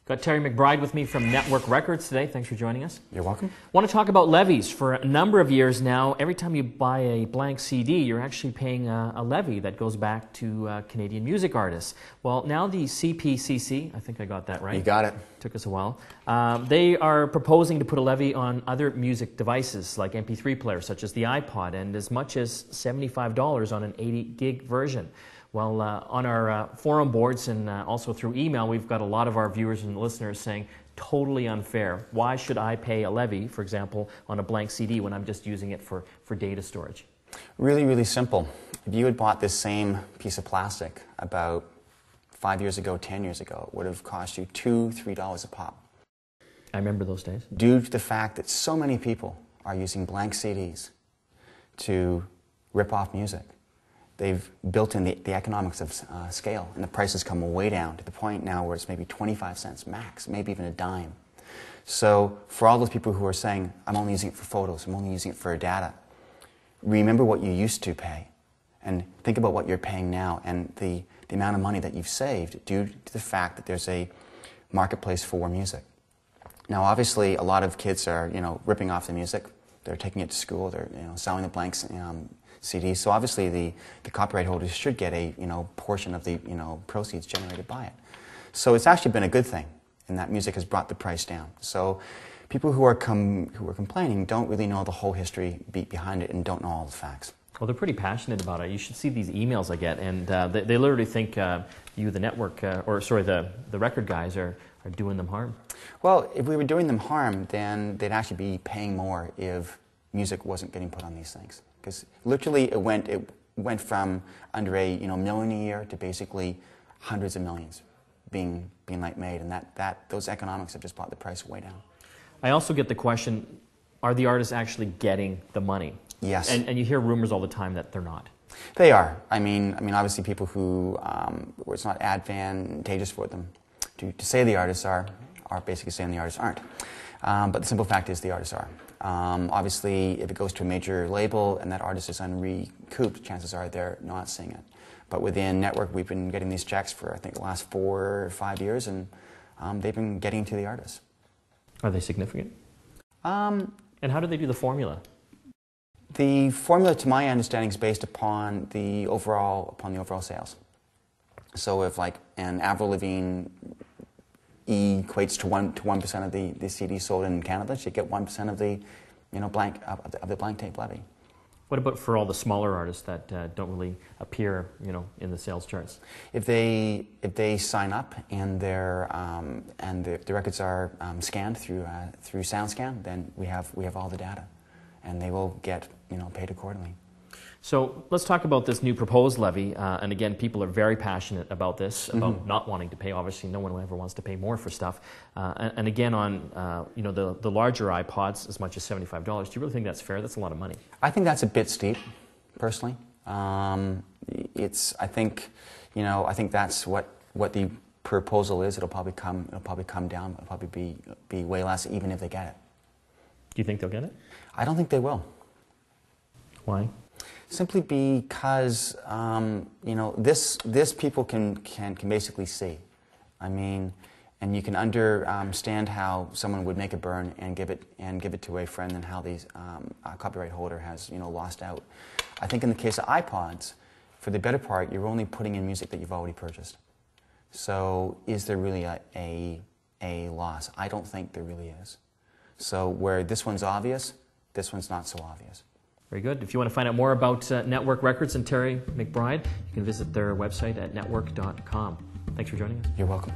Got Terry McBride with me from Nettwerk Records today. Thanks for joining us. You're welcome. Want to talk about Levies. For a number of years now, every time you buy a blank CD, you're actually paying a levy that goes back to Canadian music artists. Well, now the CPCC, I think I got that right. You got it. Took us a while. They are proposing to put a levy on other music devices like MP3 players, such as the iPod, and as much as $75 on an 80-gig version. Well, on our forum boards and also through email, we've got a lot of our viewers and listeners saying, totally unfair. Why should I pay a levy, for example, on a blank CD when I'm just using it for data storage? Really, really simple. If you had bought this same piece of plastic about 5 years ago, 10 years ago, it would have cost you $2, $3 a pop. I remember those days. Due to the fact that so many people are using blank CDs to rip off music, they've built in the economics of scale, and the prices come way down to the point now where it's maybe 25 cents max, maybe even a dime. So for all those people who are saying, I'm only using it for photos, I'm only using it for data, remember what you used to pay, and think about what you're paying now, and the amount of money that you've saved due to the fact that there's a marketplace for music. Now obviously a lot of kids are ripping off the music, they're taking it to school, they're selling the blanks CDs. So obviously the copyright holders should get a portion of the proceeds generated by it. So it's actually been a good thing, and that music has brought the price down. So people who are complaining don't really know the whole history behind it and don't know all the facts. Well, they're pretty passionate about it. You should see these emails I get, and they literally think you, the network, the record guys, are doing them harm. Well, if we were doing them harm, then they'd actually be paying more if music wasn't getting put on these things. Because literally it went from under a million a year to basically hundreds of millions being made, and those economics have just brought the price way down. I also get the question, are the artists actually getting the money? Yes. And you hear rumors all the time that they're not. They are. I mean obviously people who where it's not advantageous for them to say the artists are basically saying the artists aren't. But the simple fact is the artists are. Obviously, if it goes to a major label and that artist is unrecouped, chances are they're not seeing it. But within Nettwerk, we've been getting these checks for, I think, the last 4 or 5 years, and they've been getting to the artists. Are they significant? And how do they do the formula? The formula, to my understanding, is based upon the overall sales. So if like an Avril Lavigne equates to 1% of the CDs sold in Canada, you get 1% of the blank tape levy. What about for all the smaller artists that don't really appear in the sales charts? If they sign up and their records are scanned through SoundScan, then we have all the data, and they will get paid accordingly. So let's talk about this new proposed levy, and again, people are very passionate about this, about not wanting to pay. Obviously, no one ever wants to pay more for stuff. And again, on the larger iPods, as much as $75. Do you really think that's fair? That's a lot of money. I think that's a bit steep, personally. I think that's what the proposal is. It'll probably come down. It'll probably be way less, even if they get it. Do you think they'll get it? I don't think they will. Why? Simply because this people can basically see. I mean, and you can understand how someone would make a burn and give it to a friend, and how these copyright holder has lost out. I think in the case of iPods, for the better part, you're only putting in music that you've already purchased. So is there really a loss? I don't think there really is. So where this one's obvious, this one's not so obvious. Very good. If you want to find out more about Nettwerk Records and Terry McBride, you can visit their website at nettwerk.com. Thanks for joining us. You're welcome.